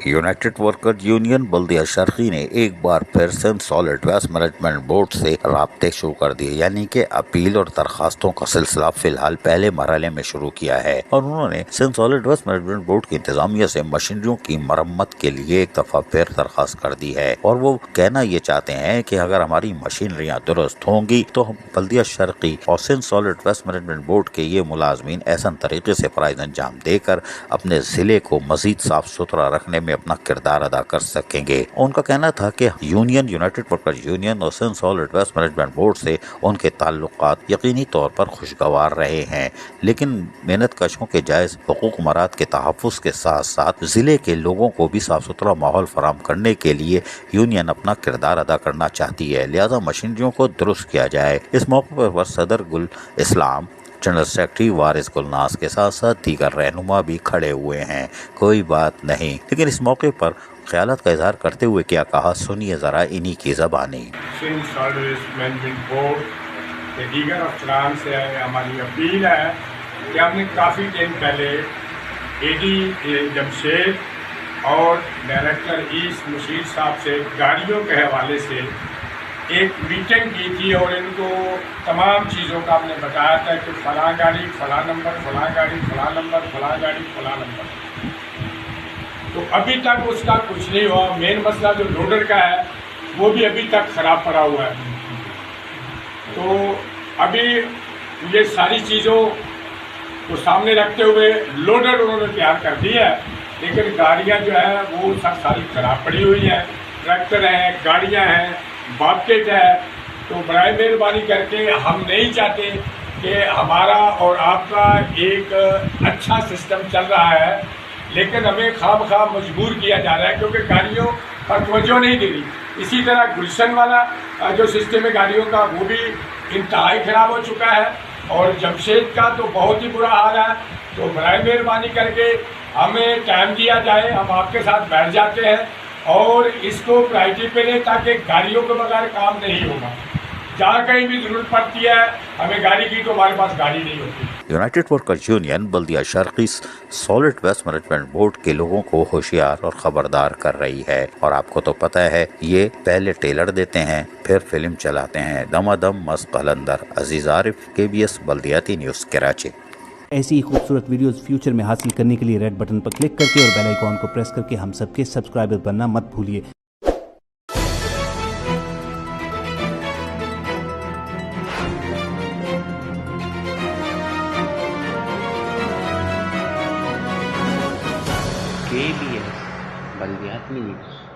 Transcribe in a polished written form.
United worker union بلدیہ شرقی نے ایک بار پھر Sindh solid waste management board سے رابطے شروع کر دیے، یعنی کہ اپیل اور درخواستوں کا سلسلہ فی الحال پہلے مرحلے میں شروع کیا ہے، اور انہوں نے Sindh solid waste management board کی انتظامیہ سے مشینریوں کی مرمت کے لیے ایک دفعہ پھر درخواست کر دی ہے، اور وہ کہنا یہ چاہتے ہیں کہ اگر ہماری مشینریاں درست ہوں گی تو بلدیہ شرقی اور Sindh solid waste management board کے یہ ملازمین احسن طریقے سے فرائض انجام دے کر اپنے ضلع کو مزید صاف ستھرا رکھنے میں اپنا کردار ادا کر سکیں گے۔ ان کا کہنا تھا کہ یونائٹڈ ورکر یونین اور Sindh solid waste management board سے ان کے تعلقات یقینی طور پر خوشگوار رہے ہیں، لیکن محنت کشوں کے جائز حقوق مراد کے تحفظ کے ساتھ ساتھ ضلع کے لوگوں کو بھی صاف ستھرا ماحول فراہم کرنے کے لیے یونین اپنا کردار ادا کرنا چاہتی ہے، لہذا مشینریوں کو درست کیا جائے۔ اس موقع پر صدر گل اسلام، جنرل سیکرٹری وارث گلناز کے ساتھ ساتھ دیگر رہنما بھی کھڑے ہوئے ہیں۔ کوئی بات نہیں، لیکن اس موقع پر خیالات کا اظہار کرتے ہوئے کیا کہا، سنیے ذرا انہی کی زبانی۔ Sindh solid waste management board کے دیگر افسران سے ہماری اپیل ہے کہ ہم نے کافی دن پہلے اے ڈی جمشید اور ڈائریکٹر ایسٹ مشیر صاحب سے گاڑیوں کے حوالے سے ایک میٹنگ کی تھی، اور ان کو تمام چیزوں کا ہم نے بتایا تھا کہ فلاں گاڑی فلاں نمبر، فلاں گاڑی فلاں نمبر، فلاں گاڑی فلاں نمبر۔ تو ابھی تک اس کا کچھ نہیں ہوا۔ مین مسئلہ جو لوڈر کا ہے وہ بھی ابھی تک خراب پڑا ہوا ہے۔ تو ابھی یہ ساری چیزوں کو سامنے رکھتے ہوئے لوڈر انہوں نے تیار کر دی ہے، لیکن گاڑیاں جو ہے وہ ساری خراب پڑی ہوئی ہیں، ٹریکٹر ہیں، گاڑیاں ہیں، باپکٹ ہے۔ تو برائے مہربانی کر کے ہم نہیں چاہتے کہ ہمارا اور آپ کا ایک اچھا سسٹم چل رہا ہے، لیکن ہمیں خواہ بخواہ مجبور کیا جا رہا ہے کیونکہ گاڑیوں پر توجہ نہیں دے رہی۔ اسی طرح گلشن والا جو سسٹم ہے گاڑیوں کا وہ بھی انتہائی خراب ہو چکا ہے، اور جمشید کا تو بہت ہی برا حال ہے۔ تو برائے مہربانی کر کے ہمیں ٹائم دیا جائے، ہم آپ کے ساتھ بیٹھ جاتے ہیں اور اس کو پرائرٹی پہ لیں، تاکہ گاڑیوں کے بغیر کام نہیں ہوگا۔ جہاں کہیں بھی ضرورت پڑتی ہے ہمیں گاڑی کی، تو ہمارے پاس گاڑی نہیں ہوتی۔ یونائٹڈ ورکر یونین بلدیہ شرقی سالڈ ویسٹ مینجمنٹ بورڈ کے لوگوں کو ہوشیار اور خبردار کر رہی ہے، اور آپ کو تو پتہ ہے یہ پہلے ٹریلر دیتے ہیں پھر فلم چلاتے ہیں۔ دمادم مست قلندر، عزیز عارف، KBS بلدیاتی نیوز، کراچی۔ ایسی ہی خوبصورت ویڈیوز فیوچر میں حاصل کرنے کے لیے ریڈ بٹن پر کلک کر کے اور بیل آئیکن کو پریس کر کے ہم سب کے سبسکرائبر بننا مت بھولیے۔ KBS بلدیاتی نیوز۔